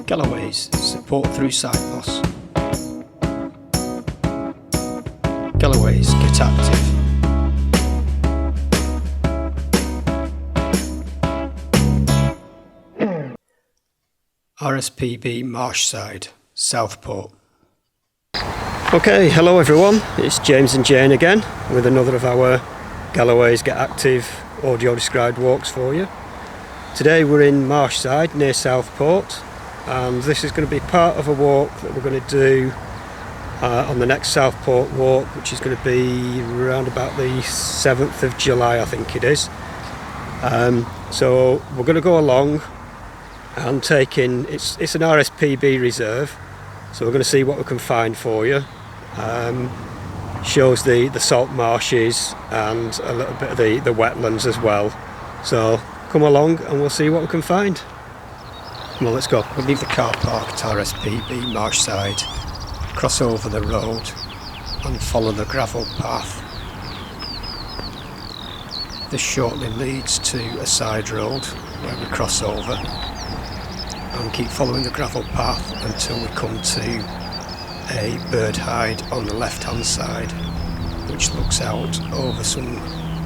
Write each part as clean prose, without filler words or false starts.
Galloway's support through Saltmarsh. Galloway's get active. RSPB Marshside, Southport. Okay, hello everyone, it's James and Jane again with another of our Galloway's Get Active audio described walks for you. Today we're in Marshside near Southport, and this is going to be part of a walk that we're going to do on the next Southport walk, which is going to be around about the 7th of July I think it is. So we're going to go along and take in, it's an RSPB reserve, so we're going to see what we can find for you. Shows the salt marshes and a little bit of the wetlands as well, so come along and we'll see what we can find. Well, let's go. We'll leave the car park at RSPB Marshside, cross over the road and follow the gravel path. This shortly leads to a side road where we cross over and keep following the gravel path until we come to a bird hide on the left hand side, which looks out over some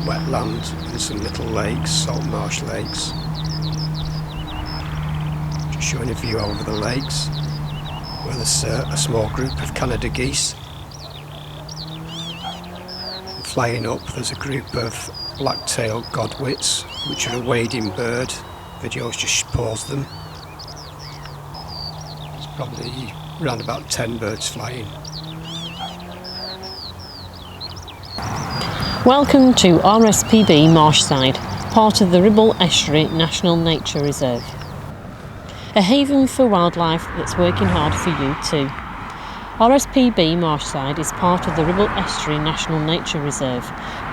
wetland and some little lakes, Saltmarsh lakes. Just showing a view over the lakes where there's a small group of Canada geese. And flying up there's a group of Blacktailed Godwits, which are a wading bird. Video's just paused them. There's probably around about 10 birds flying. Welcome to RSPB Marshside, part of the Ribble Estuary National Nature Reserve. A haven for wildlife that's working hard for you too. RSPB Marshside is part of the Ribble Estuary National Nature Reserve,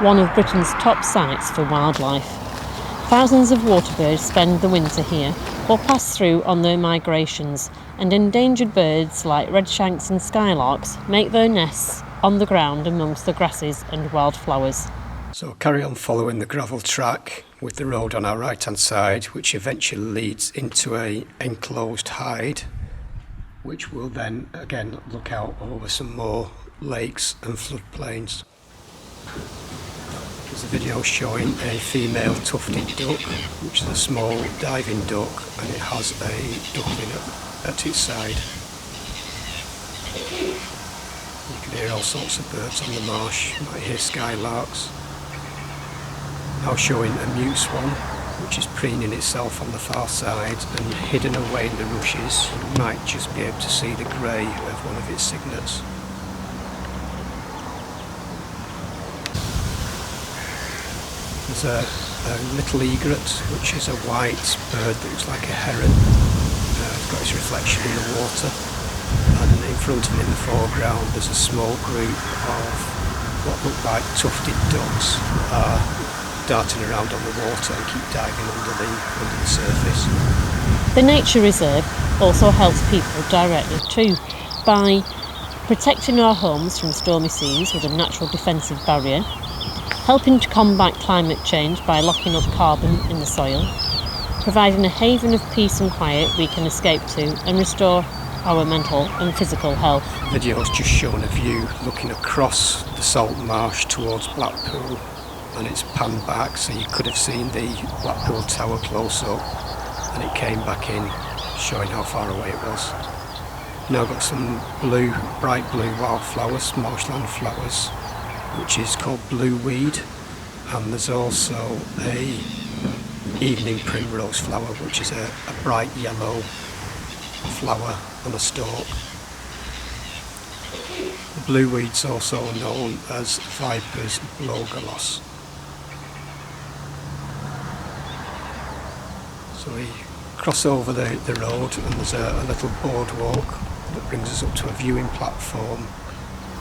one of Britain's top sites for wildlife. Thousands of waterbirds spend the winter here or pass through on their migrations, and endangered birds like redshanks and skylarks make their nests on the ground amongst the grasses and wildflowers. So carry on following the gravel track with the road on our right hand side, which eventually leads into a enclosed hide, which will then again look out over some more lakes and floodplains. There's a video showing a female tufted duck, which is a small diving duck, and it has a duckling at its side. You can hear all sorts of birds on the marsh. You might hear skylarks. Now showing a mute swan, which is preening itself on the far side, and hidden away in the rushes you might just be able to see the grey of one of its cygnets. There's a little egret, which is a white bird that looks like a heron. It's got its reflection in the water, and in front of it in the foreground there's a small group of what look like tufted ducks darting around on the water and keep diving under the surface. The nature reserve also helps people directly too, by protecting our homes from stormy seas with a natural defensive barrier, helping to combat climate change by locking up carbon in the soil, providing a haven of peace and quiet we can escape to and restore our mental and physical health. The video's just shown a view looking across the Saltmarsh towards Blackpool, and it's panned back so you could have seen the Blackpool Tower close up, and it came back in showing how far away it was. Now got some bright blue wildflowers, marshland flowers, which is called Blueweed, and there's also a Evening Primrose flower, which is a bright yellow flower on a stalk. The blueweed's also known as Viper's Blogloss. So we cross over the road, and there's a little boardwalk that brings us up to a viewing platform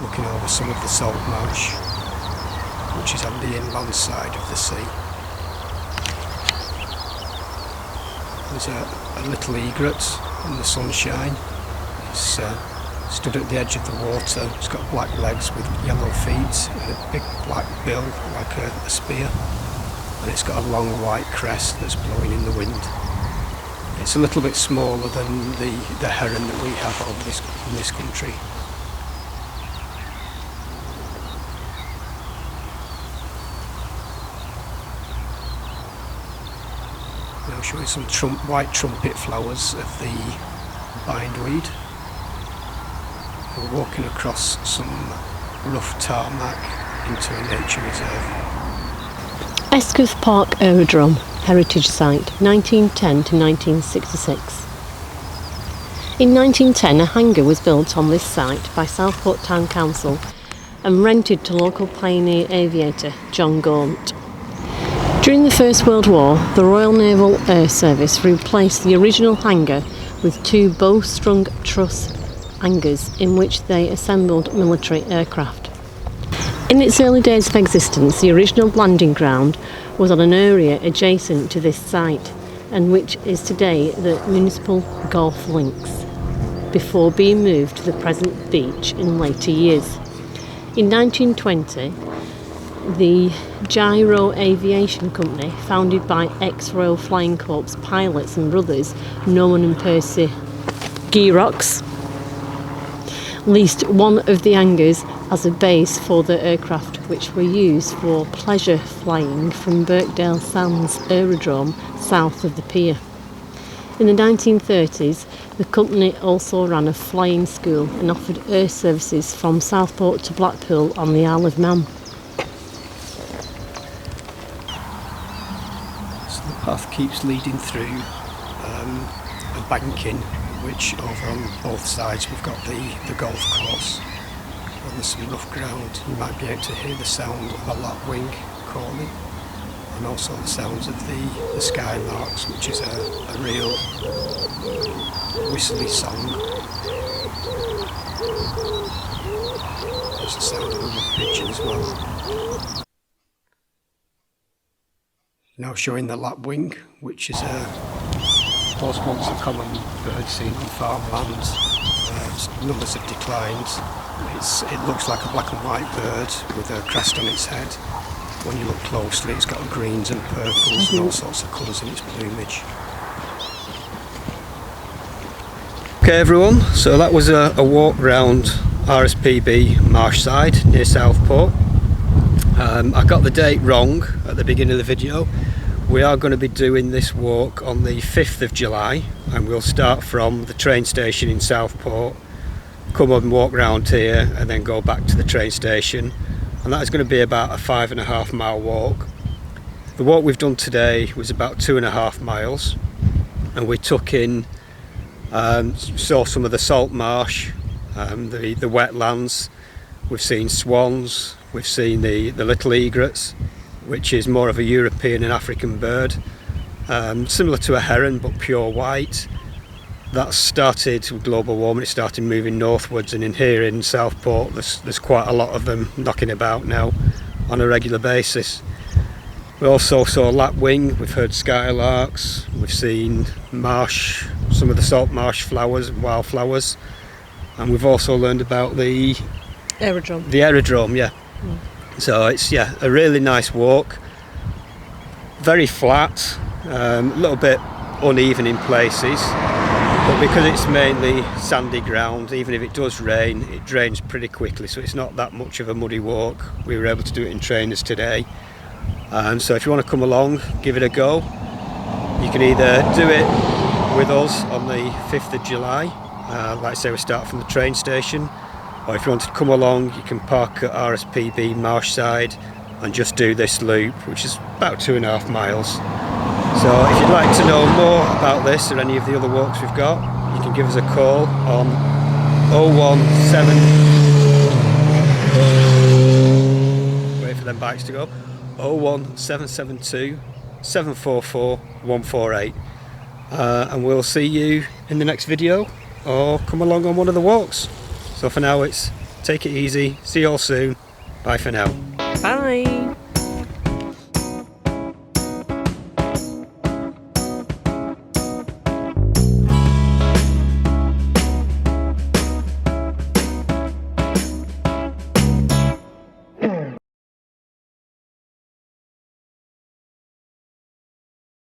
looking over some of the Saltmarsh, which is on the inland side of the sea. There's a little egret in the sunshine. It's stood at the edge of the water. It's got black legs with yellow feet and a big black bill like a spear, and it's got a long white crest that's blowing in the wind. it's a little bit smaller than the heron that we have in this country. Now showing some white trumpet flowers of the bindweed. We're walking across some rough tarmac into a nature reserve. Esquith Park Aerodrome, Heritage Site, 1910 to 1966. In 1910, a hangar was built on this site by Southport Town Council and rented to local pioneer aviator John Gaunt. During the First World War, the Royal Naval Air Service replaced the original hangar with two bow-strung truss hangars in which they assembled military aircraft. In its early days of existence, the original landing ground was on an area adjacent to this site, and which is today the Municipal Golf Links, before being moved to the present beach in later years. In 1920, the Gyro Aviation Company, founded by ex-Royal Flying Corps pilots and brothers Norman and Percy Gearox, leased one of the hangars as a base for the aircraft, which were used for pleasure flying from Birkdale Sands Aerodrome south of the pier. In the 1930s, the company also ran a flying school and offered air services from Southport to Blackpool on the Isle of Man. So the path keeps leading through a banking, which over on both sides we've got the golf course. And there's some rough ground. You might be able to hear the sound of a lapwing calling, and also the sounds of the skylarks, which is a real whistly song. There's the sound of a wood pigeon as well. Now showing the lapwing, which is was once a common bird seen on farmlands. Numbers have declined. It looks like a black and white bird with a crest on its head. When you look closely, it's got greens and purples and all sorts of colours in its plumage. Okay everyone, so that was a walk round RSPB Marshside near Southport. I got the date wrong at the beginning of the video. We are going to be doing this walk on the 5th of July, and we'll start from the train station in Southport, come up and walk round here and then go back to the train station, and that is going to be about a 5.5 mile walk. The walk we've done today was about 2.5 miles, and we took in, saw some of the Saltmarsh, the wetlands. We've seen swans, we've seen the little egrets, which is more of a European and African bird, similar to a heron but pure white. That started with global warming, it started moving northwards, and in here in Southport there's quite a lot of them knocking about now on a regular basis. We also saw lapwing, we've heard skylarks, we've seen marsh, some of the saltmarsh flowers, wildflowers, and we've also learned about the Aerodrome. The aerodrome, yeah. So it's a really nice walk, very flat, a little bit uneven in places, but because it's mainly sandy ground, even if it does rain, it drains pretty quickly, so it's not that much of a muddy walk. We were able to do it in trainers today, so if you want to come along, give it a go. You can either do it with us on the 5th of July, like I say, we start from the train station, or if you want to come along, you can park at RSPB Marshside and just do this loop, which is about 2.5 miles. So if you'd like to know more about this or any of the other walks we've got, you can give us a call on 017... wait for them bikes to go. 01772 744 148. And we'll see you in the next video, or come along on one of the walks. So for now, it's take it easy, see you all soon, bye for now. Bye.